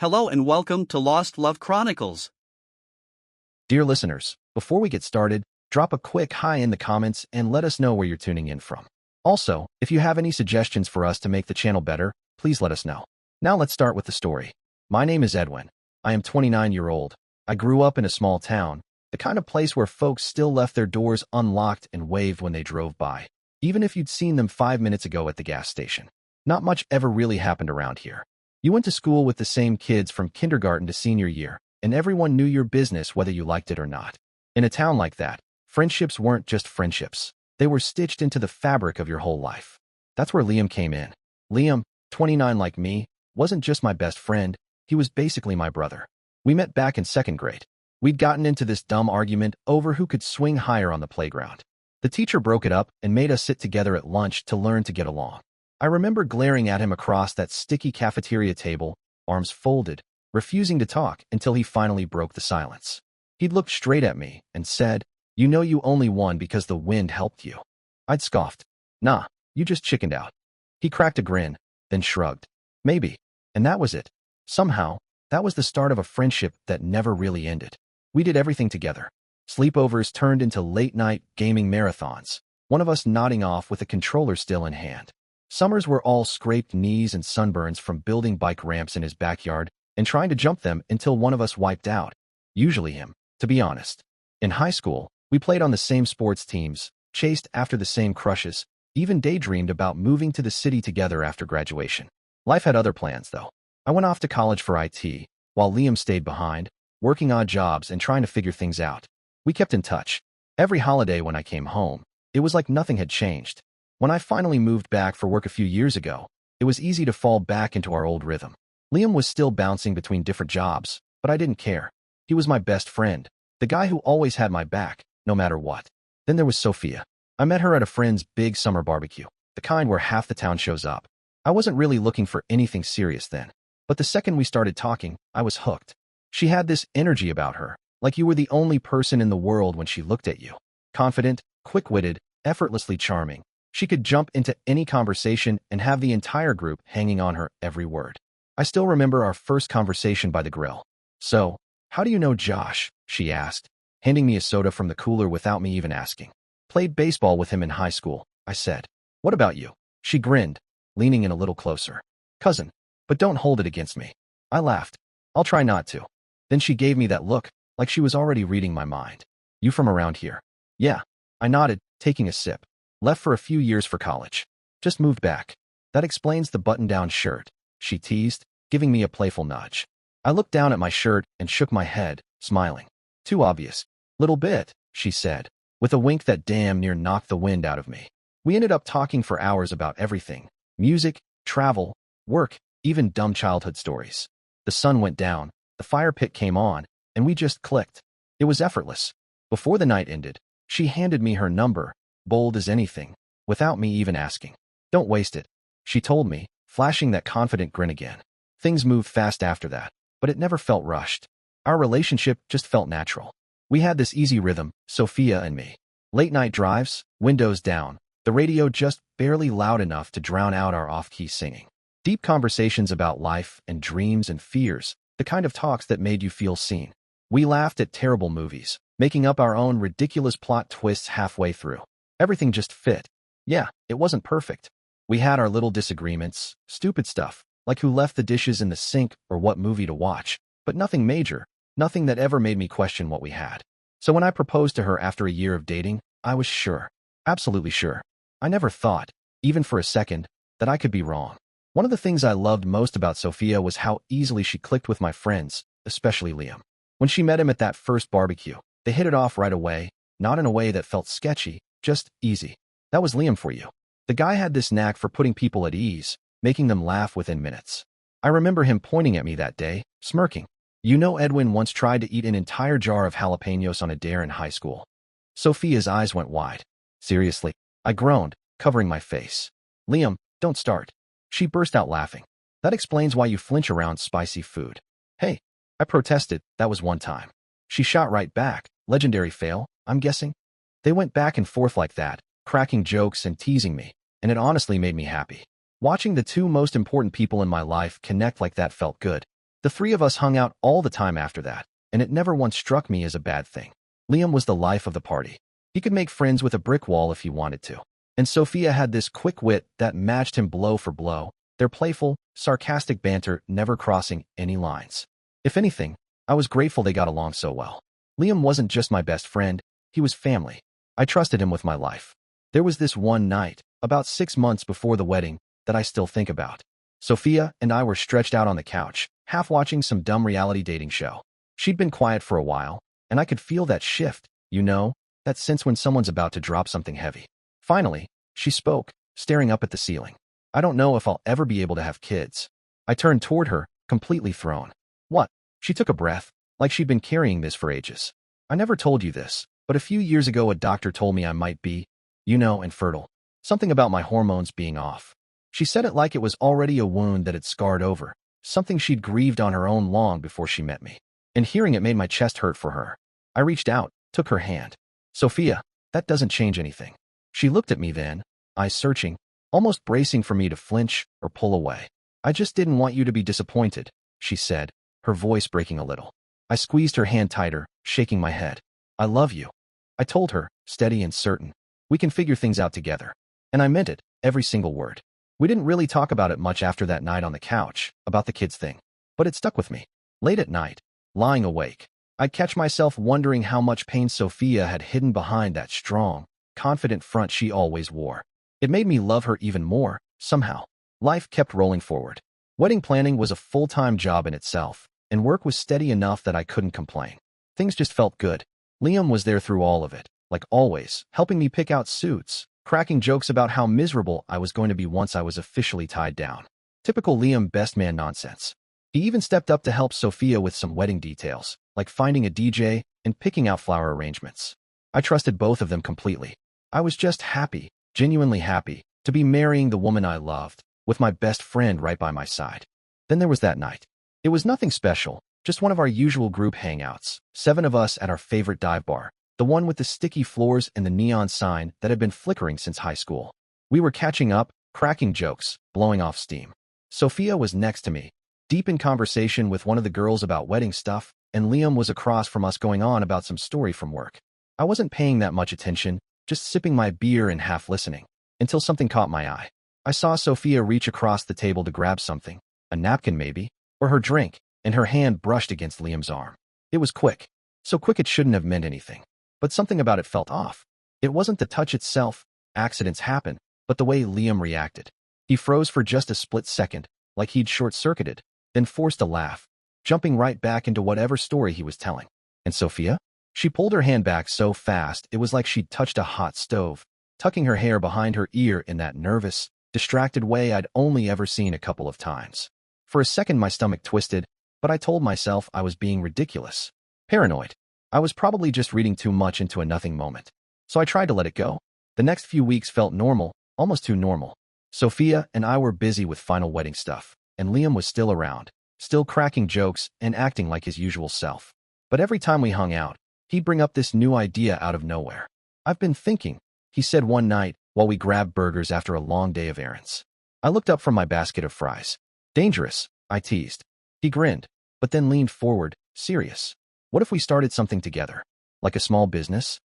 Hello and welcome to Lost Love Chronicles. Dear listeners, before we get started, drop a quick hi in the comments and let us know where you're tuning in from. Also, if you have any suggestions for us to make the channel better, please let us know. Now let's start with the story. My name is Edwin. I am 29-year-old. I grew up in a small town, the kind of place where folks still left their doors unlocked and waved when they drove by, even if you'd seen them 5 minutes ago at the gas station. Not much ever really happened around here. You went to school with the same kids from kindergarten to senior year, and everyone knew your business whether you liked it or not. In a town like that, friendships weren't just friendships. They were stitched into the fabric of your whole life. That's where Liam came in. Liam, 29 like me, wasn't just my best friend, he was basically my brother. We met back in second grade. We'd gotten into this dumb argument over who could swing higher on the playground. The teacher broke it up and made us sit together at lunch to learn to get along. I remember glaring at him across that sticky cafeteria table, arms folded, refusing to talk until he finally broke the silence. He'd looked straight at me and said, "You know you only won because the wind helped you." I'd scoffed. "Nah, you just chickened out." He cracked a grin, then shrugged. "Maybe." And that was it. Somehow, that was the start of a friendship that never really ended. We did everything together. Sleepovers turned into late-night gaming marathons, one of us nodding off with a controller still in hand. Summers were all scraped knees and sunburns from building bike ramps in his backyard and trying to jump them until one of us wiped out. Usually him, to be honest. In high school, we played on the same sports teams, chased after the same crushes, even daydreamed about moving to the city together after graduation. Life had other plans, though. I went off to college for IT, while Liam stayed behind, working odd jobs and trying to figure things out. We kept in touch. Every holiday when I came home, it was like nothing had changed. When I finally moved back for work a few years ago, it was easy to fall back into our old rhythm. Liam was still bouncing between different jobs, but I didn't care. He was my best friend, the guy who always had my back, no matter what. Then there was Sophia. I met her at a friend's big summer barbecue, the kind where half the town shows up. I wasn't really looking for anything serious then, but the second we started talking, I was hooked. She had this energy about her, like you were the only person in the world when she looked at you. Confident, quick-witted, effortlessly charming. She could jump into any conversation and have the entire group hanging on her every word. I still remember our first conversation by the grill. "So, how do you know Josh?" she asked, handing me a soda from the cooler without me even asking. "Played baseball with him in high school," I said. "What about you?" She grinned, leaning in a little closer. "Cousin, but don't hold it against me." I laughed. "I'll try not to." Then she gave me that look, like she was already reading my mind. "You from around here?" "Yeah." I nodded, taking a sip. "Left for a few years for college. Just moved back." "That explains the button-down shirt," she teased, giving me a playful nudge. I looked down at my shirt and shook my head, smiling. "Too obvious." "Little bit," she said, with a wink that damn near knocked the wind out of me. We ended up talking for hours about everything: music, travel, work, even dumb childhood stories. The sun went down, the fire pit came on, and we just clicked. It was effortless. Before the night ended, she handed me her number, bold as anything, without me even asking. "Don't waste it," she told me, flashing that confident grin again. Things moved fast after that, but it never felt rushed. Our relationship just felt natural. We had this easy rhythm, Sophia and me. Late-night drives, windows down, the radio just barely loud enough to drown out our off-key singing. Deep conversations about life and dreams and fears, the kind of talks that made you feel seen. We laughed at terrible movies, making up our own ridiculous plot twists halfway through. Everything just fit. Yeah, it wasn't perfect. We had our little disagreements, stupid stuff, like who left the dishes in the sink or what movie to watch, but nothing major, nothing that ever made me question what we had. So when I proposed to her after a year of dating, I was sure, absolutely sure. I never thought, even for a second, that I could be wrong. One of the things I loved most about Sophia was how easily she clicked with my friends, especially Liam. When she met him at that first barbecue, they hit it off right away, not in a way that felt sketchy, just easy. That was Liam for you. The guy had this knack for putting people at ease, making them laugh within minutes. I remember him pointing at me that day, smirking. "You know Edwin once tried to eat an entire jar of jalapenos on a dare in high school." Sophia's eyes went wide. "Seriously?" I groaned, covering my face. "Liam, don't start." She burst out laughing. "That explains why you flinch around spicy food." "Hey," I protested, "that was one time." She shot right back. "Legendary fail, I'm guessing?" They went back and forth like that, cracking jokes and teasing me, and it honestly made me happy. Watching the two most important people in my life connect like that felt good. The three of us hung out all the time after that, and it never once struck me as a bad thing. Liam was the life of the party. He could make friends with a brick wall if he wanted to. And Sophia had this quick wit that matched him blow for blow, their playful, sarcastic banter never crossing any lines. If anything, I was grateful they got along so well. Liam wasn't just my best friend, he was family. I trusted him with my life. There was this one night, about 6 months before the wedding, that I still think about. Sophia and I were stretched out on the couch, half watching some dumb reality dating show. She'd been quiet for a while, and I could feel that shift, that sense when someone's about to drop something heavy. Finally, she spoke, staring up at the ceiling. I don't know if I'll ever be able to have kids. I turned toward her, completely thrown. What? She took a breath, like she'd been carrying this for ages. I never told you this, but a few years ago a doctor told me I might be, infertile. Something about my hormones being off. She said it like it was already a wound that had scarred over, something she'd grieved on her own long before she met me. And hearing it made my chest hurt for her. I reached out, took her hand. Sophia, that doesn't change anything. She looked at me then, eyes searching, almost bracing for me to flinch or pull away. I just didn't want you to be disappointed, she said, her voice breaking a little. I squeezed her hand tighter, shaking my head. I love you. I told her, steady and certain. We can figure things out together. And I meant it, every single word. We didn't really talk about it much after that night on the couch, about the kids thing. But it stuck with me. Late at night, lying awake, I'd catch myself wondering how much pain Sophia had hidden behind that strong, confident front she always wore. It made me love her even more, somehow. Life kept rolling forward. Wedding planning was a full-time job in itself, and work was steady enough that I couldn't complain. Things just felt good. Liam was there through all of it, like always, helping me pick out suits, cracking jokes about how miserable I was going to be once I was officially tied down. Typical Liam best man nonsense. He even stepped up to help Sophia with some wedding details, like finding a DJ and picking out flower arrangements. I trusted both of them completely. I was just happy, genuinely happy, to be marrying the woman I loved, with my best friend right by my side. Then there was that night. It was nothing special, just one of our usual group hangouts, 7 of us at our favorite dive bar, the one with the sticky floors and the neon sign that had been flickering since high school. We were catching up, cracking jokes, blowing off steam. Sophia was next to me, deep in conversation with one of the girls about wedding stuff, and Liam was across from us going on about some story from work. I wasn't paying that much attention, just sipping my beer and half listening, until something caught my eye. I saw Sophia reach across the table to grab something, a napkin maybe, or her drink, and her hand brushed against Liam's arm. It was quick. So quick it shouldn't have meant anything. But something about it felt off. It wasn't the touch itself, accidents happen, but the way Liam reacted. He froze for just a split second, like he'd short-circuited, then forced a laugh, jumping right back into whatever story he was telling. And Sophia? She pulled her hand back so fast it was like she'd touched a hot stove, tucking her hair behind her ear in that nervous, distracted way I'd only ever seen a couple of times. For a second my stomach twisted, but I told myself I was being ridiculous. Paranoid. I was probably just reading too much into a nothing moment. So I tried to let it go. The next few weeks felt normal, almost too normal. Sophia and I were busy with final wedding stuff, and Liam was still around, still cracking jokes and acting like his usual self. But every time we hung out, he'd bring up this new idea out of nowhere. I've been thinking, he said one night while we grabbed burgers after a long day of errands. I looked up from my basket of fries. Dangerous, I teased. He grinned, but then leaned forward, serious. What if we started something together? Like a small business?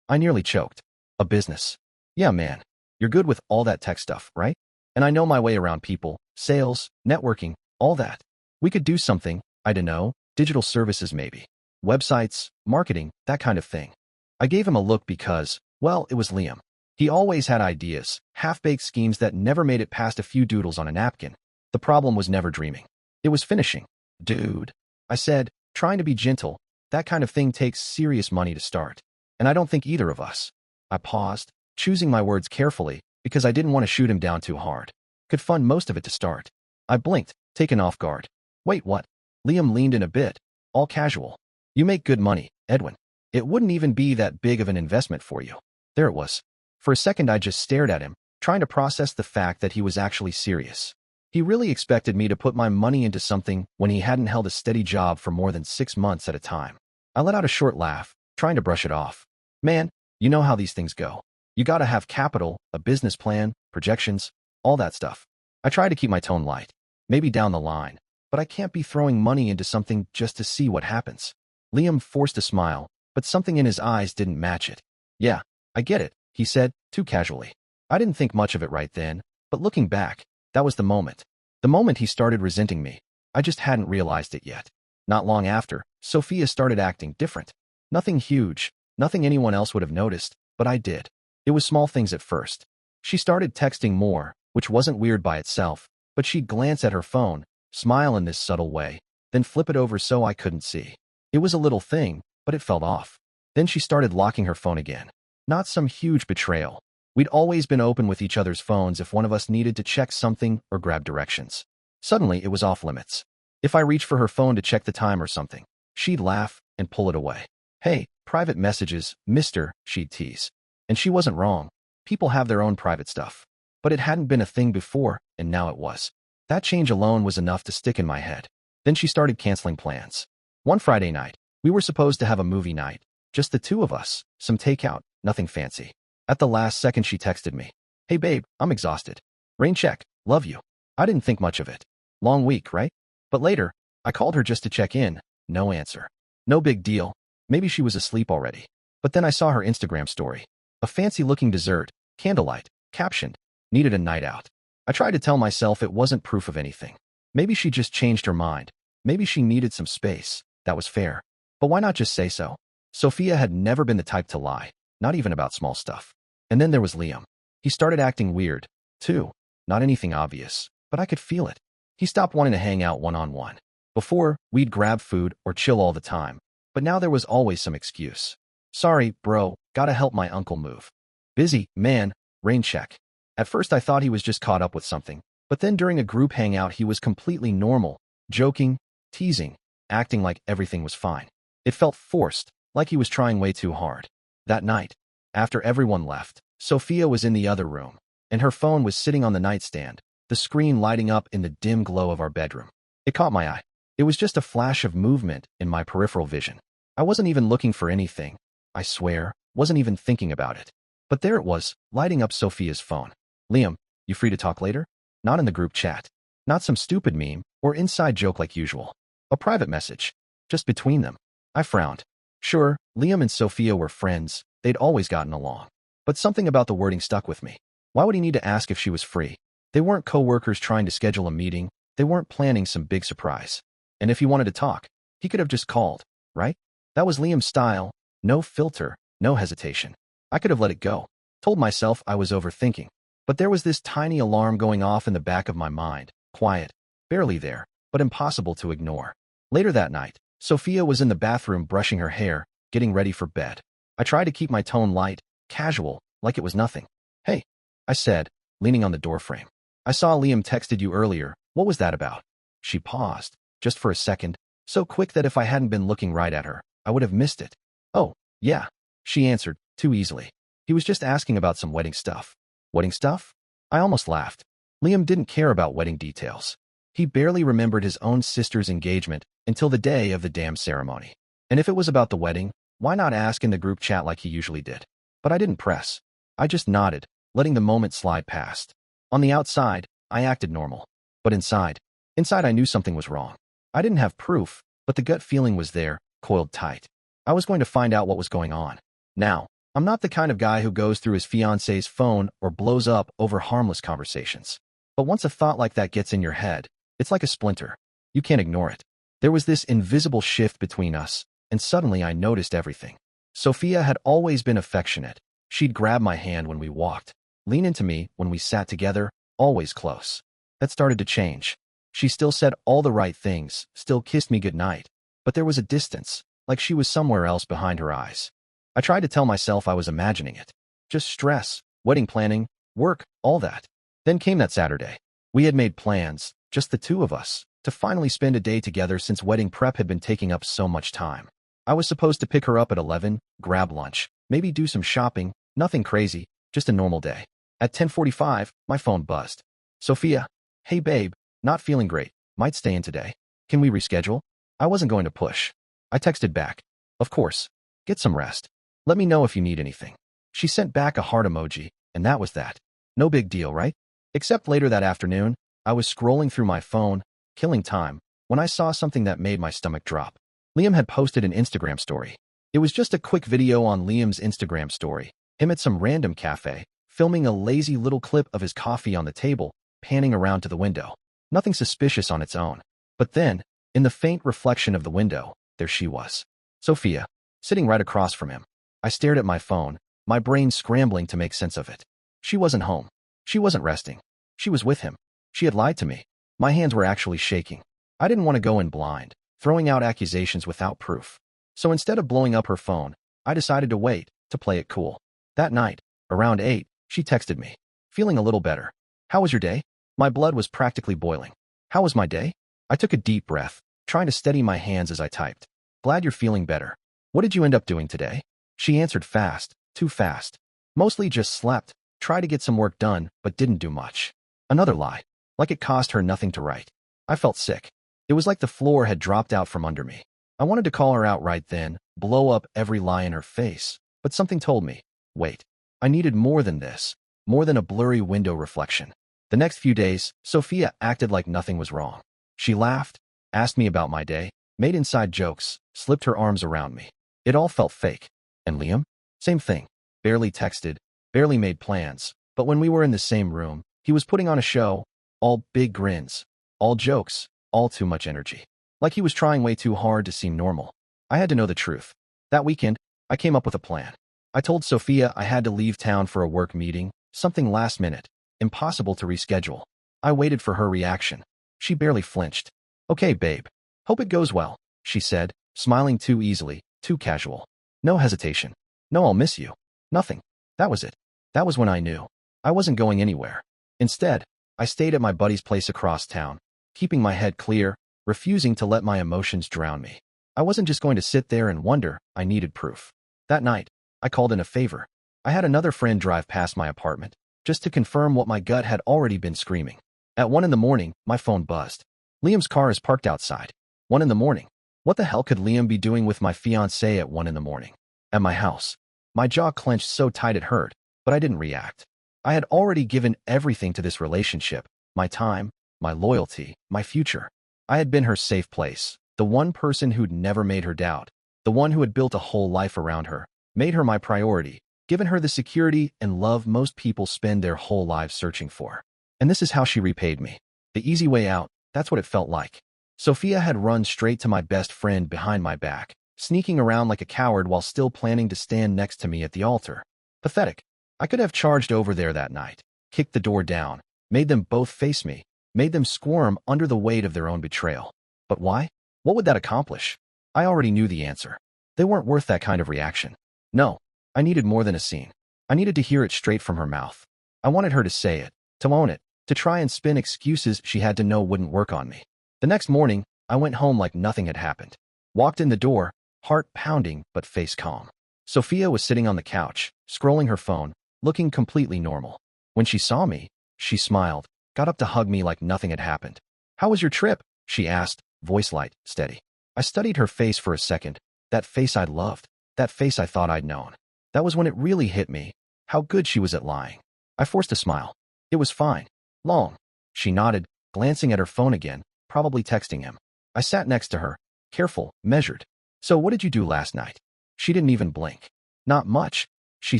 I nearly choked. A business. Yeah, man. You're good with all that tech stuff, right? And I know my way around people, sales, networking, all that. We could do something, I don't know, digital services maybe. Websites, marketing, that kind of thing. I gave him a look because, well, it was Liam. He always had ideas, half-baked schemes that never made it past a few doodles on a napkin. The problem was never dreaming. It was finishing. Dude, I said, trying to be gentle, that kind of thing takes serious money to start. And I don't think either of us. I paused, choosing my words carefully because I didn't want to shoot him down too hard. Could fund most of it to start. I blinked, taken off guard. Wait, what? Liam leaned in a bit, all casual. You make good money, Edwin. It wouldn't even be that big of an investment for you. There it was. For a second I just stared at him, trying to process the fact that he was actually serious. He really expected me to put my money into something when he hadn't held a steady job for more than 6 months at a time. I let out a short laugh, trying to brush it off. Man, you know how these things go. You gotta have capital, a business plan, projections, all that stuff. I tried to keep my tone light. Maybe down the line. but I can't be throwing money into something just to see what happens. Liam forced a smile, but something in his eyes didn't match it. Yeah, I get it, he said, too casually. I didn't think much of it right then, but looking back, that was the moment. The moment he started resenting me. I just hadn't realized it yet. Not long after, Sophia started acting different. Nothing huge, nothing anyone else would have noticed, but I did. It was small things at first. She started texting more, which wasn't weird by itself, but she'd glance at her phone, smile in this subtle way, then flip it over so I couldn't see. It was a little thing, but it felt off. Then she started locking her phone again. Not some huge betrayal. We'd always been open with each other's phones if one of us needed to check something or grab directions. Suddenly, it was off limits. If I reached for her phone to check the time or something, she'd laugh and pull it away. Hey, private messages, mister, she'd tease. And she wasn't wrong. People have their own private stuff. But it hadn't been a thing before, and now it was. That change alone was enough to stick in my head. Then she started canceling plans. One Friday night, we were supposed to have a movie night. Just the two of us, some takeout, nothing fancy. At the last second she texted me. Hey babe, I'm exhausted. Rain check, love you. I didn't think much of it. Long week, right? But later, I called her just to check in. No answer. No big deal. Maybe she was asleep already. But then I saw her Instagram story. A fancy-looking dessert, candlelight, captioned, needed a night out. I tried to tell myself it wasn't proof of anything. Maybe she just changed her mind. Maybe she needed some space. That was fair. But why not just say so? Sophia had never been the type to lie, not even about small stuff. And then there was Liam. He started acting weird, too. Not anything obvious, but I could feel it. He stopped wanting to hang out one-on-one. Before, we'd grab food or chill all the time. But now there was always some excuse. Sorry, bro, gotta help my uncle move. Busy, man, rain check. At first I thought he was just caught up with something, but then during a group hangout he was completely normal, joking, teasing, acting like everything was fine. It felt forced, like he was trying way too hard. That night, after everyone left, Sophia was in the other room, and her phone was sitting on the nightstand, the screen lighting up in the dim glow of our bedroom. It caught my eye. It was just a flash of movement in my peripheral vision. I wasn't even looking for anything. I swear, wasn't even thinking about it. But there it was, lighting up Sophia's phone. Liam, you free to talk later? Not in the group chat. Not some stupid meme or inside joke like usual. A private message. Just between them. I frowned. Sure, Liam and Sophia were friends. They'd always gotten along. But something about the wording stuck with me. Why would he need to ask if she was free? They weren't co-workers trying to schedule a meeting. They weren't planning some big surprise. And if he wanted to talk, he could have just called, right? That was Liam's style. No filter, no hesitation. I could have let it go. Told myself I was overthinking. But there was this tiny alarm going off in the back of my mind. Quiet. Barely there, but impossible to ignore. Later that night, Sophia was in the bathroom brushing her hair, getting ready for bed. I tried to keep my tone light, casual, like it was nothing. Hey, I said, leaning on the doorframe. I saw Liam texted you earlier. What was that about? She paused, just for a second, so quick that if I hadn't been looking right at her, I would have missed it. Oh, yeah, she answered, too easily. He was just asking about some wedding stuff. Wedding stuff? I almost laughed. Liam didn't care about wedding details. He barely remembered his own sister's engagement until the day of the damn ceremony. And if it was about the wedding, why not ask in the group chat like he usually did? But I didn't press. I just nodded, letting the moment slide past. On the outside, I acted normal. But inside I knew something was wrong. I didn't have proof, but the gut feeling was there, coiled tight. I was going to find out what was going on. Now, I'm not the kind of guy who goes through his fiancée's phone or blows up over harmless conversations. But once a thought like that gets in your head, it's like a splinter. You can't ignore it. There was this invisible shift between us, and suddenly I noticed everything. Sophia had always been affectionate. She'd grab my hand when we walked, lean into me when we sat together, always close. That started to change. She still said all the right things, still kissed me goodnight, but there was a distance, like she was somewhere else behind her eyes. I tried to tell myself I was imagining it. Just stress, wedding planning, work, all that. Then came that Saturday. We had made plans, just the two of us, to finally spend a day together since wedding prep had been taking up so much time. I was supposed to pick her up at 11, grab lunch, maybe do some shopping, nothing crazy, just a normal day. At 10:45, my phone buzzed. Sophia, hey babe, not feeling great, might stay in today. Can we reschedule? I wasn't going to push. I texted back. Of course. Get some rest. Let me know if you need anything. She sent back a heart emoji, and that was that. No big deal, right? Except later that afternoon, I was scrolling through my phone, killing time, when I saw something that made my stomach drop. Liam had posted an Instagram story. It was just a quick video on Liam's Instagram story, him at some random cafe, filming a lazy little clip of his coffee on the table, panning around to the window. Nothing suspicious on its own. But then, in the faint reflection of the window, there she was. Sophia, sitting right across from him. I stared at my phone, my brain scrambling to make sense of it. She wasn't home. She wasn't resting. She was with him. She had lied to me. My hands were actually shaking. I didn't want to go in blind, throwing out accusations without proof. So instead of blowing up her phone, I decided to wait, to play it cool. That night, around 8, she texted me, feeling a little better. How was your day? My blood was practically boiling. How was my day? I took a deep breath, trying to steady my hands as I typed. Glad you're feeling better. What did you end up doing today? She answered fast, too fast. Mostly just slept, tried to get some work done, but didn't do much. Another lie. Like it cost her nothing to write. I felt sick. It was like the floor had dropped out from under me. I wanted to call her out right then, blow up every lie in her face, but something told me, wait. I needed more than this, more than a blurry window reflection. The next few days, Sophia acted like nothing was wrong. She laughed, asked me about my day, made inside jokes, slipped her arms around me. It all felt fake. And Liam? Same thing. Barely texted, barely made plans, but when we were in the same room, he was putting on a show, all big grins, all jokes, all too much energy. Like he was trying way too hard to seem normal. I had to know the truth. That weekend, I came up with a plan. I told Sophia I had to leave town for a work meeting, something last minute, impossible to reschedule. I waited for her reaction. She barely flinched. Okay, babe. Hope it goes well, she said, smiling too easily, too casual. No hesitation. No, I'll miss you. Nothing. That was it. That was when I knew. I wasn't going anywhere. Instead, I stayed at my buddy's place across town, keeping my head clear, refusing to let my emotions drown me. I wasn't just going to sit there and wonder, I needed proof. That night, I called in a favor. I had another friend drive past my apartment, just to confirm what my gut had already been screaming. At 1 in the morning, my phone buzzed. Liam's car is parked outside. 1 in the morning. What the hell could Liam be doing with my fiancée at 1 in the morning? At my house. My jaw clenched so tight it hurt, but I didn't react. I had already given everything to this relationship, my time, my loyalty, my future. I had been her safe place, the one person who'd never made her doubt, the one who had built a whole life around her, made her my priority, given her the security and love most people spend their whole lives searching for. And this is how she repaid me. The easy way out, that's what it felt like. Sophia had run straight to my best friend behind my back, sneaking around like a coward while still planning to stand next to me at the altar. Pathetic. I could have charged over there that night, kicked the door down, made them both face me, made them squirm under the weight of their own betrayal. But why? What would that accomplish? I already knew the answer. They weren't worth that kind of reaction. No, I needed more than a scene. I needed to hear it straight from her mouth. I wanted her to say it, to own it, to try and spin excuses she had to know wouldn't work on me. The next morning, I went home like nothing had happened. Walked in the door, heart pounding but face calm. Sophia was sitting on the couch, scrolling her phone, looking completely normal. When she saw me, she smiled, got up to hug me like nothing had happened. How was your trip? She asked, voice light, steady. I studied her face for a second, that face I'd loved, that face I thought I'd known. That was when it really hit me, how good she was at lying. I forced a smile. It was fine. Long. She nodded, glancing at her phone again, probably texting him. I sat next to her, careful, measured. So what did you do last night? She didn't even blink. Not much, she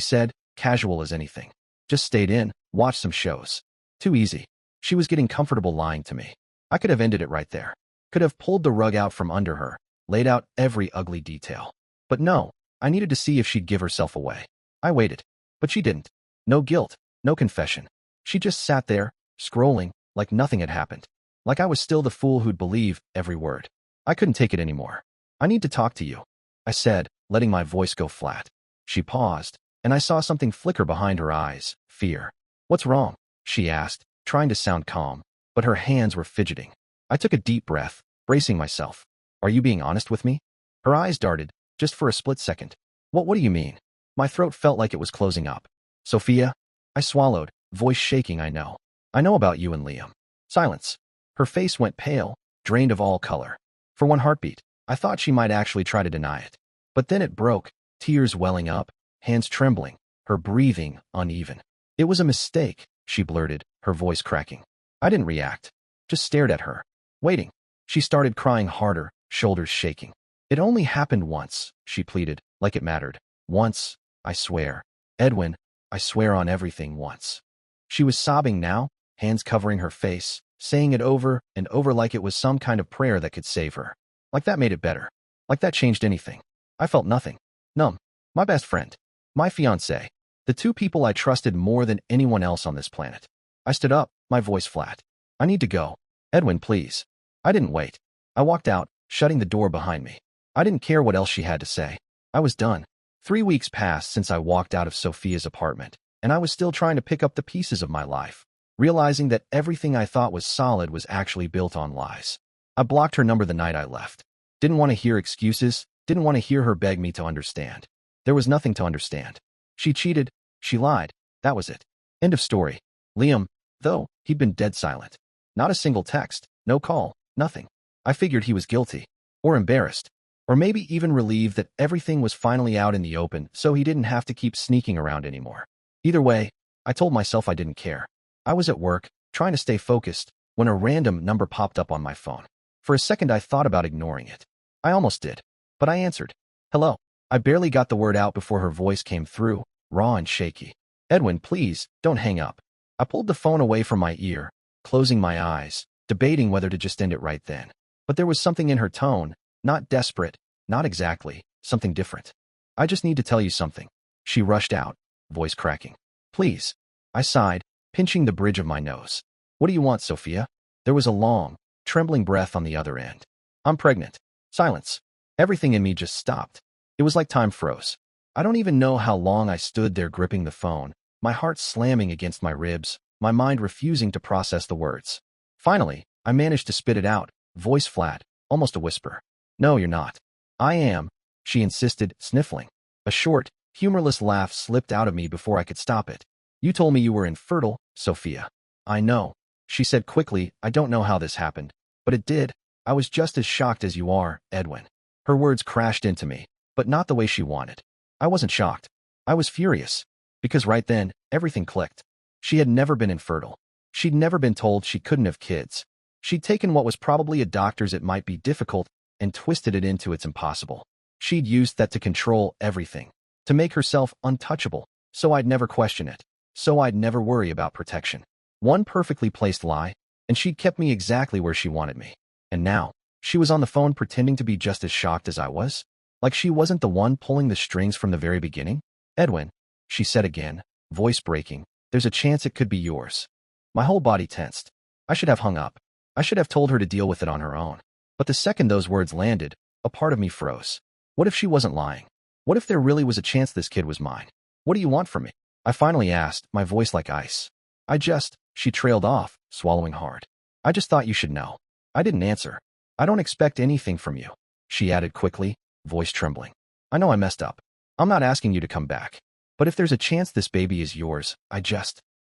said, casual as anything. Just stayed in, watched some shows. Too easy. She was getting comfortable lying to me. I could have ended it right there. Could have pulled the rug out from under her, laid out every ugly detail. But no, I needed to see if she'd give herself away. I waited, but she didn't. No guilt, no confession. She just sat there, scrolling, like nothing had happened. Like I was still the fool who'd believe every word. I couldn't take it anymore. I need to talk to you, I said, letting my voice go flat. She paused, and I saw something flicker behind her eyes, fear. What's wrong? She asked, trying to sound calm, but her hands were fidgeting. I took a deep breath, bracing myself. Are you being honest with me? Her eyes darted, just for a split second. What do you mean? My throat felt like it was closing up. Sophia? I swallowed, voice shaking. I know about you and Liam. Silence. Her face went pale, drained of all color. For one heartbeat, I thought she might actually try to deny it. But then it broke, tears welling up, hands trembling, her breathing uneven. It was a mistake, she blurted, her voice cracking. I didn't react. Just stared at her, waiting. She started crying harder, shoulders shaking. It only happened once, she pleaded, like it mattered. Once, I swear. Edwin, I swear on everything once. She was sobbing now, hands covering her face, saying it over and over like it was some kind of prayer that could save her. Like that made it better. Like that changed anything. I felt nothing. Numb. My best friend. My fiancée. The two people I trusted more than anyone else on this planet. I stood up, my voice flat. I need to go. Edwin, please. I didn't wait. I walked out, shutting the door behind me. I didn't care what else she had to say. I was done. 3 weeks passed since I walked out of Sophia's apartment, and I was still trying to pick up the pieces of my life, realizing that everything I thought was solid was actually built on lies. I blocked her number the night I left. Didn't want to hear excuses, didn't want to hear her beg me to understand. There was nothing to understand. She cheated, she lied, that was it. End of story. Liam, though, he'd been dead silent. Not a single text, no call, nothing. I figured he was guilty, or embarrassed, or maybe even relieved that everything was finally out in the open so he didn't have to keep sneaking around anymore. Either way, I told myself I didn't care. I was at work, trying to stay focused, when a random number popped up on my phone. For a second I thought about ignoring it. I almost did, but I answered. Hello. I barely got the word out before her voice came through, raw and shaky. Edwin, please, don't hang up. I pulled the phone away from my ear, closing my eyes, debating whether to just end it right then. But there was something in her tone, not desperate, not exactly, something different. I just need to tell you something. She rushed out, voice cracking. Please. I sighed, pinching the bridge of my nose. What do you want, Sophia? There was a long, trembling breath on the other end. I'm pregnant. Silence. Everything in me just stopped. It was like time froze. I don't even know how long I stood there gripping the phone, my heart slamming against my ribs, my mind refusing to process the words. Finally, I managed to spit it out, voice flat, almost a whisper. No, you're not. I am, she insisted, sniffling. A short, humorless laugh slipped out of me before I could stop it. You told me you were infertile, Sophia. I know, she said quickly. I don't know how this happened, but it did. I was just as shocked as you are, Edwin. Her words crashed into me, but not the way she wanted. I wasn't shocked. I was furious. Because right then, everything clicked. She had never been infertile. She'd never been told she couldn't have kids. She'd taken what was probably a doctor's "it might be difficult" and twisted it into "it's impossible." She'd used that to control everything, to make herself untouchable, so I'd never question it, so I'd never worry about protection. One perfectly placed lie, and she'd kept me exactly where she wanted me. And now, she was on the phone pretending to be just as shocked as I was? Like she wasn't the one pulling the strings from the very beginning? Edwin, she said again, voice breaking, there's a chance it could be yours. My whole body tensed. I should have hung up. I should have told her to deal with it on her own. But the second those words landed, a part of me froze. What if she wasn't lying? What if there really was a chance this kid was mine? What do you want from me? I finally asked, my voice like ice. She trailed off, swallowing hard. I just thought you should know. I didn't answer. I don't expect anything from you, she added quickly, voice trembling. I know I messed up. I'm not asking you to come back. But if there's a chance this baby is yours, I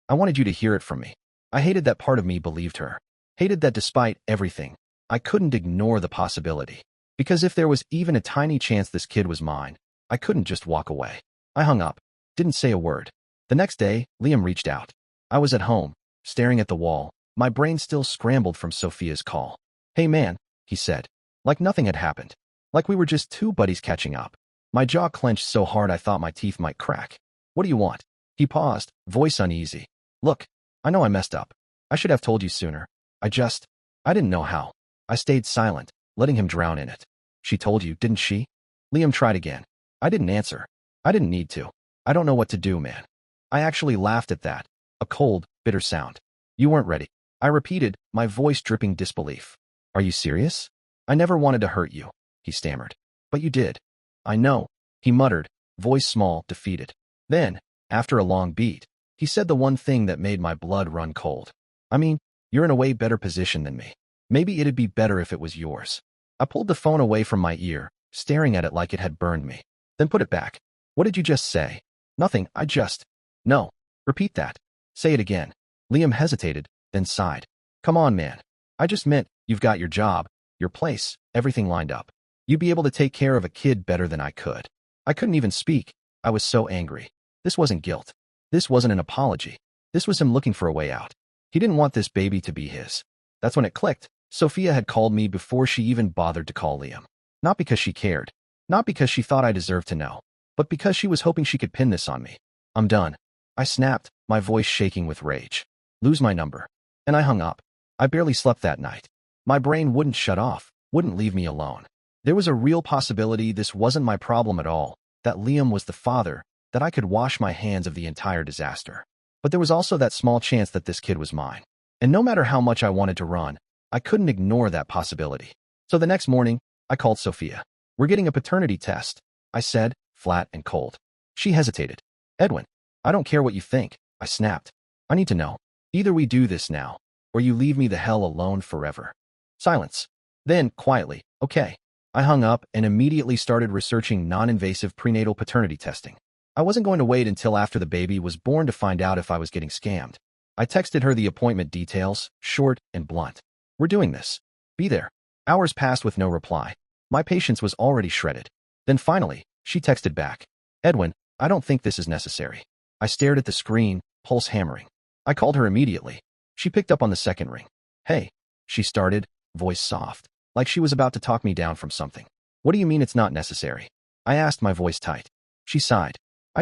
wanted you to hear it from me. I hated that part of me believed her. Hated that despite everything, I couldn't ignore the possibility. Because if there was even a tiny chance this kid was mine, I couldn't just walk away. I hung up. Didn't say a word. The next day, Liam reached out. I was at home, staring at the wall, my brain still scrambled from Sophia's call. Hey man, he said. Like nothing had happened. Like we were just two buddies catching up. My jaw clenched so hard I thought my teeth might crack. What do you want? He paused, voice uneasy. Look, I know I messed up. I should have told you sooner. I didn't know how. I stayed silent, letting him drown in it. She told you, didn't she? Liam tried again. I didn't answer. I didn't need to. I don't know what to do, man. I actually laughed at that. A cold, bitter sound. You weren't ready. I repeated, my voice dripping disbelief. Are you serious? I never wanted to hurt you, he stammered. But you did. I know, he muttered, voice small, defeated. Then, after a long beat, he said the one thing that made my blood run cold. I mean, you're in a way better position than me. Maybe it'd be better if it was yours. I pulled the phone away from my ear, staring at it like it had burned me. Then put it back. What did you just say? Nothing, No. Repeat that. Say it again. Liam hesitated, then sighed. Come on, man. I just meant, you've got your job, your place, everything lined up. You'd be able to take care of a kid better than I could. I couldn't even speak. I was so angry. This wasn't guilt. This wasn't an apology. This was him looking for a way out. He didn't want this baby to be his. That's when it clicked. Sophia had called me before she even bothered to call Liam. Not because she cared. Not because she thought I deserved to know. But because she was hoping she could pin this on me. I'm done. I snapped, my voice shaking with rage. Lose my number. And I hung up. I barely slept that night. My brain wouldn't shut off, wouldn't leave me alone. There was a real possibility this wasn't my problem at all, that Liam was the father, that I could wash my hands of the entire disaster. But there was also that small chance that this kid was mine. And no matter how much I wanted to run, I couldn't ignore that possibility. So the next morning, I called Sophia. We're getting a paternity test, I said, flat and cold. She hesitated. Edwin, I don't care what you think, I snapped. I need to know. Either we do this now, or you leave me the hell alone forever. Silence. Then, quietly, okay. I hung up and immediately started researching non-invasive prenatal paternity testing. I wasn't going to wait until after the baby was born to find out if I was getting scammed. I texted her the appointment details, short and blunt. We're doing this. Be there. Hours passed with no reply. My patience was already shredded. Then finally, she texted back. Edwin, I don't think this is necessary. I stared at the screen, pulse hammering. I called her immediately. She picked up on the second ring. Hey, she started, voice soft, like she was about to talk me down from something. What do you mean it's not necessary? I asked, my voice tight. She sighed. I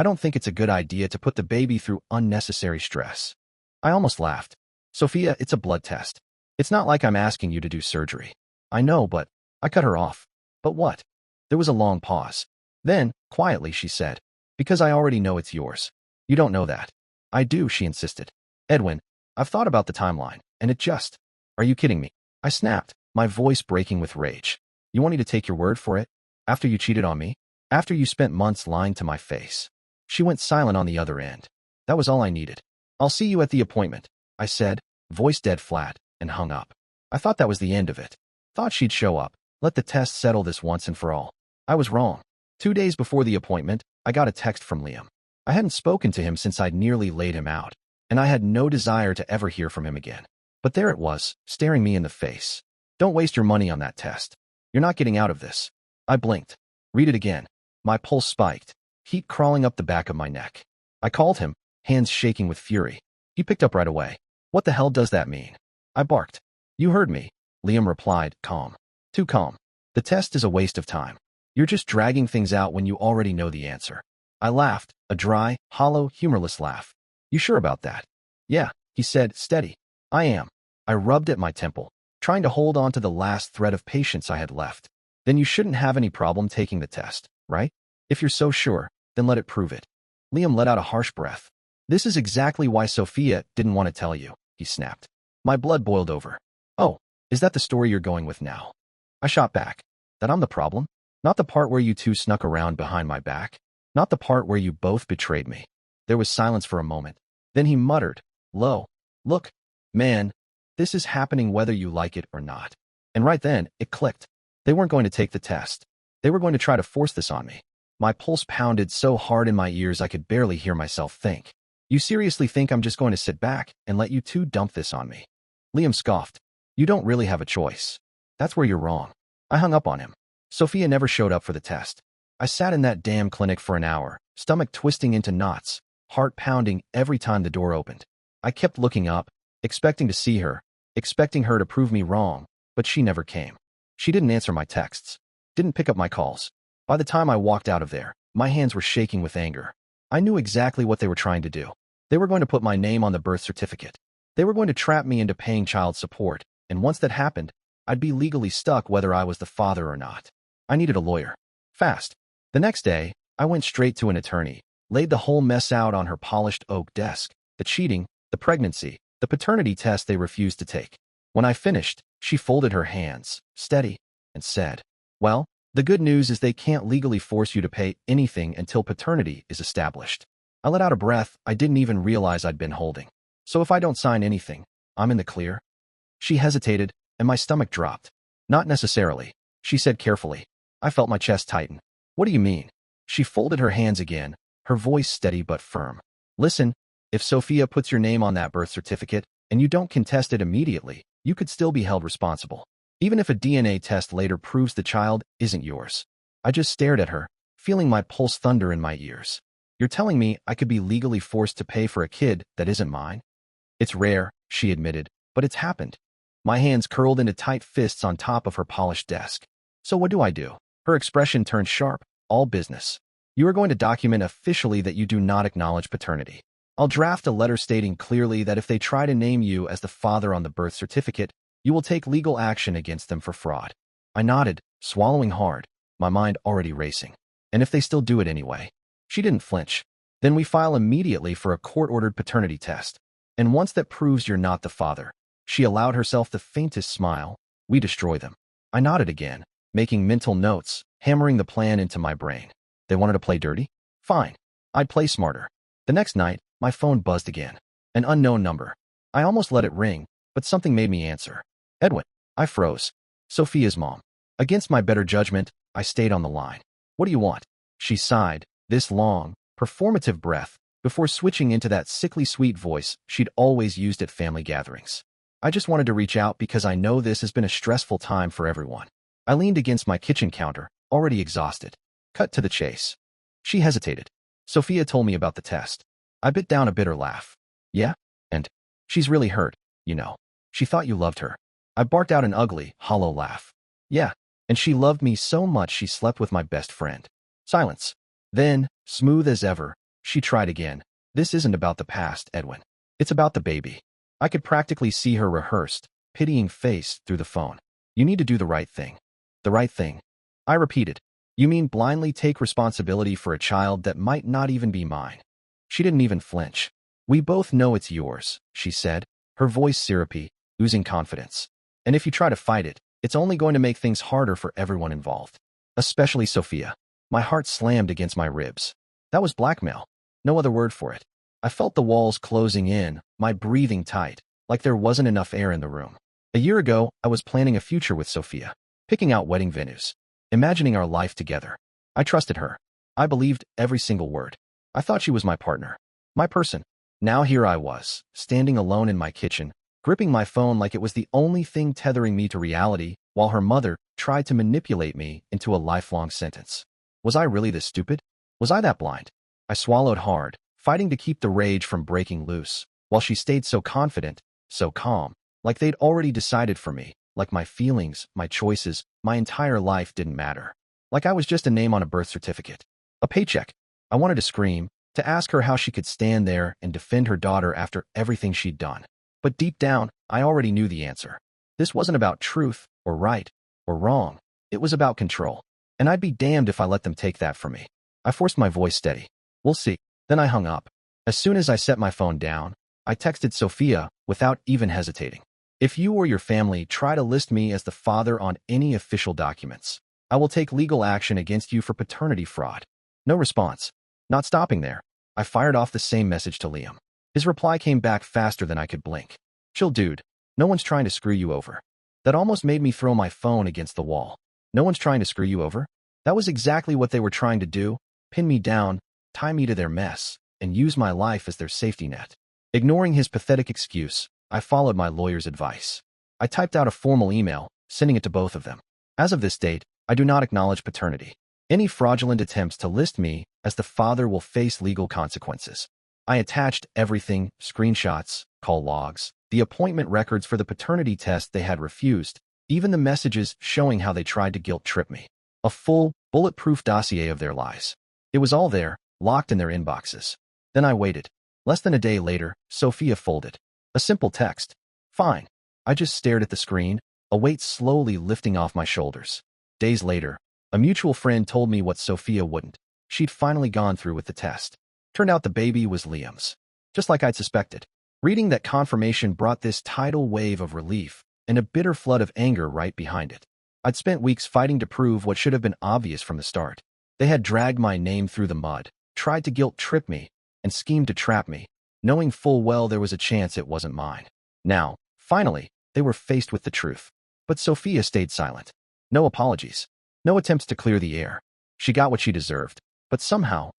don't think it's a good idea to put the baby through unnecessary stress. I almost laughed. Sophia, it's a blood test. It's not like I'm asking you to do surgery. I know, but I cut her off. But what? There was a long pause. Then, quietly, she said, because I already know it's yours. You don't know that. I do, she insisted. Edwin, I've thought about the timeline, and it just... Are you kidding me? I snapped, my voice breaking with rage. You want me to take your word for it? After you cheated on me? After you spent months lying to my face? She went silent on the other end. That was all I needed. I'll see you at the appointment, I said, voice dead flat, and hung up. I thought that was the end of it. Thought she'd show up, let the test settle this once and for all. I was wrong. 2 days before the appointment, I got a text from Liam. I hadn't spoken to him since I'd nearly laid him out, and I had no desire to ever hear from him again. But there it was, staring me in the face. Don't waste your money on that test. You're not getting out of this. I blinked. Read it again. My pulse spiked, heat crawling up the back of my neck. I called him, hands shaking with fury. He picked up right away. What the hell does that mean? I barked. You heard me, Liam replied, calm. Too calm. The test is a waste of time. You're just dragging things out when you already know the answer. I laughed, a dry, hollow, humorless laugh. You sure about that? Yeah, he said, steady. I am. I rubbed at my temple, trying to hold on to the last thread of patience I had left. Then you shouldn't have any problem taking the test, right? If you're so sure, then let it prove it. Liam let out a harsh breath. This is exactly why Sophia didn't want to tell you, he snapped. My blood boiled over. Oh, is that the story you're going with now? I shot back. That I'm the problem? Not the part where you two snuck around behind my back? Not the part where you both betrayed me? There was silence for a moment. Then he muttered, low, look, man, this is happening whether you like it or not. And right then, it clicked. They weren't going to take the test. They were going to try to force this on me. My pulse pounded so hard in my ears I could barely hear myself think. You seriously think I'm just going to sit back and let you two dump this on me? Liam scoffed. You don't really have a choice. That's where you're wrong. I hung up on him. Sophia never showed up for the test. I sat in that damn clinic for an hour, stomach twisting into knots, heart pounding every time the door opened. I kept looking up, expecting to see her, expecting her to prove me wrong, but she never came. She didn't answer my texts, didn't pick up my calls. By the time I walked out of there, my hands were shaking with anger. I knew exactly what they were trying to do. They were going to put my name on the birth certificate. They were going to trap me into paying child support, and once that happened, I'd be legally stuck whether I was the father or not. I needed a lawyer. Fast. The next day, I went straight to an attorney, laid the whole mess out on her polished oak desk, the cheating, the pregnancy, the paternity test they refused to take. When I finished, she folded her hands, steady, and said, well, the good news is they can't legally force you to pay anything until paternity is established. I let out a breath I didn't even realize I'd been holding. So if I don't sign anything, I'm in the clear? She hesitated, and my stomach dropped. Not necessarily, she said carefully. I felt my chest tighten. What do you mean? She folded her hands again, her voice steady but firm. Listen, if Sophia puts your name on that birth certificate, and you don't contest it immediately, you could still be held responsible. Even if a DNA test later proves the child isn't yours. I just stared at her, feeling my pulse thunder in my ears. You're telling me I could be legally forced to pay for a kid that isn't mine? It's rare, she admitted, but it's happened. my hands curled into tight fists on top of her polished desk. So what do I do? Her expression turned sharp. All business. You are going to document officially that you do not acknowledge paternity. I'll draft a letter stating clearly that if they try to name you as the father on the birth certificate, you will take legal action against them for fraud. I nodded, swallowing hard, my mind already racing. And if they still do it anyway? She didn't flinch. Then we file immediately for a court-ordered paternity test. And once that proves you're not the father, she allowed herself the faintest smile, we destroy them. I nodded again, making mental notes, hammering the plan into my brain. They wanted to play dirty? Fine. I'd play smarter. The next night, my phone buzzed again. An unknown number. I almost let it ring, but something made me answer. Edwin. I froze. Sophia's mom. Against my better judgment, I stayed on the line. What do you want? She sighed, this long, performative breath, before switching into that sickly sweet voice she'd always used at family gatherings. I just wanted to reach out because I know this has been a stressful time for everyone. I leaned against my kitchen counter, already exhausted. Cut to the chase. She hesitated. Sophia told me about the test. I bit down a bitter laugh. Yeah? And? She's really hurt, you know. She thought you loved her. I barked out an ugly, hollow laugh. Yeah, and she loved me so much she slept with my best friend. Silence. Then, smooth as ever, she tried again. This isn't about the past, Edwin. It's about the baby. I could practically see her rehearsed, pitying face through the phone. You need to do the right thing. The right thing. I repeated. You mean blindly take responsibility for a child that might not even be mine? She didn't even flinch. We both know it's yours, she said, her voice syrupy, oozing confidence. And if you try to fight it, it's only going to make things harder for everyone involved. Especially Sophia. My heart slammed against my ribs. That was blackmail. No other word for it. I felt the walls closing in, my breathing tight, like there wasn't enough air in the room. A year ago, I was planning a future with Sophia, picking out wedding venues, imagining our life together. I trusted her. I believed every single word. I thought she was my partner, my person. Now here I was, standing alone in my kitchen, gripping my phone like it was the only thing tethering me to reality, while her mother tried to manipulate me into a lifelong sentence. Was I really this stupid? Was I that blind? I swallowed hard, fighting to keep the rage from breaking loose, while she stayed so confident, so calm, like they'd already decided for me, like my feelings, my choices, my entire life didn't matter. Like I was just a name on a birth certificate. A paycheck. I wanted to scream, to ask her how she could stand there and defend her daughter after everything she'd done. But deep down, I already knew the answer. This wasn't about truth, or right, or wrong. It was about control. And I'd be damned if I let them take that from me. I forced my voice steady. We'll see. Then I hung up. As soon as I set my phone down, I texted Sophia without even hesitating. If you or your family try to list me as the father on any official documents, I will take legal action against you for paternity fraud. No response. Not stopping there, I fired off the same message to Liam. His reply came back faster than I could blink. Chill, dude. No one's trying to screw you over. That almost made me throw my phone against the wall. No one's trying to screw you over? That was exactly what they were trying to do. Pin me down, tie me to their mess, and use my life as their safety net. Ignoring his pathetic excuse, I followed my lawyer's advice. I typed out a formal email, sending it to both of them. As of this date, I do not acknowledge paternity. Any fraudulent attempts to list me as the father will face legal consequences. I attached everything, screenshots, call logs, the appointment records for the paternity test they had refused, even the messages showing how they tried to guilt trip me. A full, bulletproof dossier of their lies. It was all there, locked in their inboxes. Then I waited. Less than a day later, Sophia folded. A simple text. Fine. I just stared at the screen, a weight slowly lifting off my shoulders. Days later, a mutual friend told me what Sophia wouldn't. She'd finally gone through with the test. Turned out the baby was Liam's. Just like I'd suspected. Reading that confirmation brought this tidal wave of relief and a bitter flood of anger right behind it. I'd spent weeks fighting to prove what should have been obvious from the start. They had dragged my name through the mud, tried to guilt trip me, and schemed to trap me, knowing full well there was a chance it wasn't mine. Now, finally, they were faced with the truth. But Sophia stayed silent. No apologies. No attempts to clear the air. She got what she deserved. But somehow,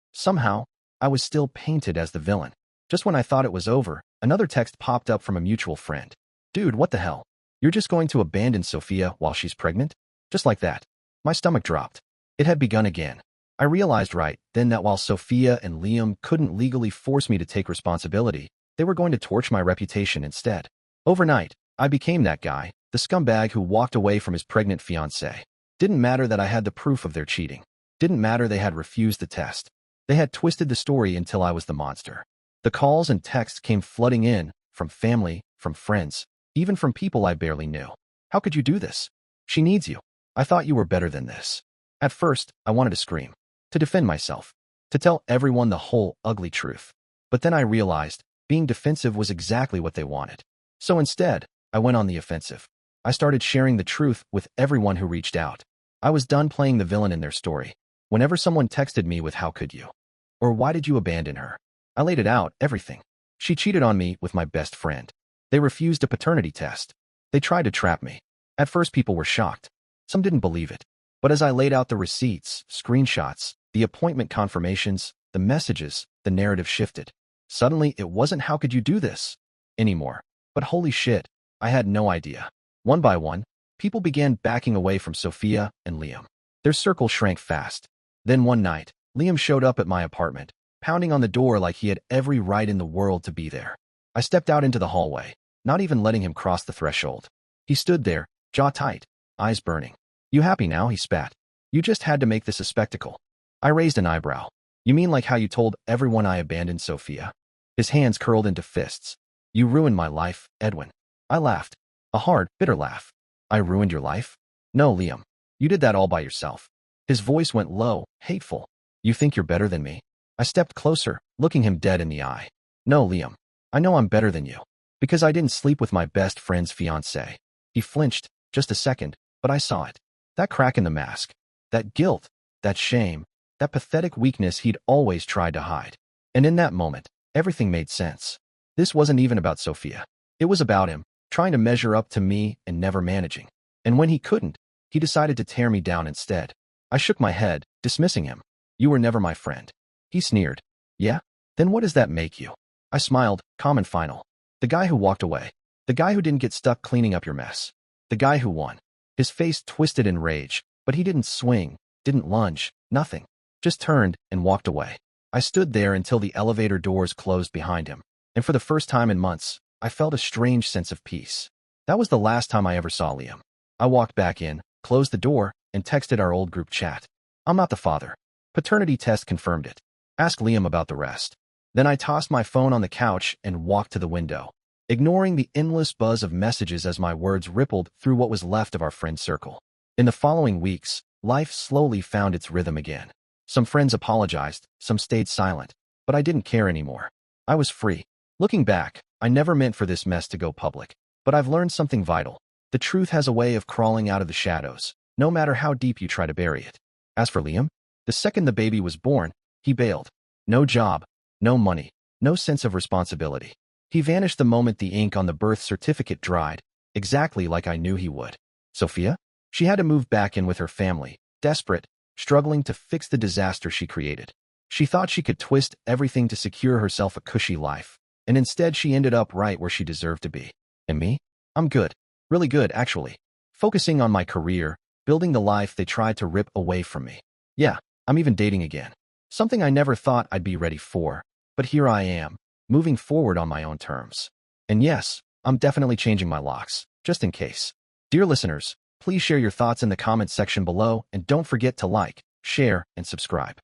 I was still painted as the villain. Just when I thought it was over, another text popped up from a mutual friend. Dude, what the hell? You're just going to abandon Sophia while she's pregnant? Just like that. My stomach dropped. It had begun again. I realized right then that while Sophia and Liam couldn't legally force me to take responsibility, they were going to torch my reputation instead. Overnight, I became that guy, the scumbag who walked away from his pregnant fiancée. Didn't matter that I had the proof of their cheating. Didn't matter they had refused the test. They had twisted the story until I was the monster. The calls and texts came flooding in, from family, from friends, even from people I barely knew. How could you do this? She needs you. I thought you were better than this. At first, I wanted to scream, to defend myself, to tell everyone the whole ugly truth. But then I realized being defensive was exactly what they wanted. So instead, I went on the offensive. I started sharing the truth with everyone who reached out. I was done playing the villain in their story. Whenever someone texted me with "How could you?" or "Why did you abandon her?" I laid it out, everything. She cheated on me with my best friend. They refused a paternity test. They tried to trap me. At first, people were shocked. Some didn't believe it. But as I laid out the receipts, screenshots, the appointment confirmations, the messages, the narrative shifted. Suddenly, it wasn't "How could you do this?" anymore. But holy shit, I had no idea. One by one, people began backing away from Sophia and Liam. Their circle shrank fast. Then one night, Liam showed up at my apartment, pounding on the door like he had every right in the world to be there. I stepped out into the hallway, not even letting him cross the threshold. He stood there, jaw tight, eyes burning. "You happy now?" he spat. "You just had to make this a spectacle." I raised an eyebrow. "You mean like how you told everyone I abandoned Sophia?" His hands curled into fists. "You ruined my life, Edwin." I laughed. A hard, bitter laugh. "I ruined your life?" "No, Liam. You did that all by yourself." His voice went low, hateful. "You think you're better than me?" I stepped closer, looking him dead in the eye. "No, Liam. I know I'm better than you. Because I didn't sleep with my best friend's fiancée." He flinched, just a second, but I saw it. That crack in the mask. That guilt. That shame. That pathetic weakness he'd always tried to hide. And in that moment, everything made sense. This wasn't even about Sophia. It was about him, trying to measure up to me and never managing. And when he couldn't, he decided to tear me down instead. I shook my head, dismissing him. "You were never my friend." He sneered. "Yeah? Then what does that make you?" I smiled, calm and final. "The guy who walked away. The guy who didn't get stuck cleaning up your mess. The guy who won." His face twisted in rage, but he didn't swing, didn't lunge, nothing. Just turned and walked away. I stood there until the elevator doors closed behind him, and for the first time in months, I felt a strange sense of peace. That was the last time I ever saw Liam. I walked back in, closed the door, and texted our old group chat. "I'm not the father. Paternity test confirmed it. Ask Liam about the rest." Then I tossed my phone on the couch and walked to the window, ignoring the endless buzz of messages as my words rippled through what was left of our friend circle. In the following weeks, life slowly found its rhythm again. Some friends apologized, some stayed silent, but I didn't care anymore. I was free. Looking back, I never meant for this mess to go public, but I've learned something vital. The truth has a way of crawling out of the shadows, no matter how deep you try to bury it. As for Liam, the second the baby was born, he bailed. No job, no money, no sense of responsibility. He vanished the moment the ink on the birth certificate dried, exactly like I knew he would. Sophia? She had to move back in with her family, desperate, struggling to fix the disaster she created. She thought she could twist everything to secure herself a cushy life, and instead she ended up right where she deserved to be. And me? I'm good. Really good, actually. Focusing on my career, building the life they tried to rip away from me. Yeah, I'm even dating again. Something I never thought I'd be ready for, but here I am, moving forward on my own terms. And yes, I'm definitely changing my locks, just in case. Dear listeners, please share your thoughts in the comments section below and don't forget to like, share, and subscribe.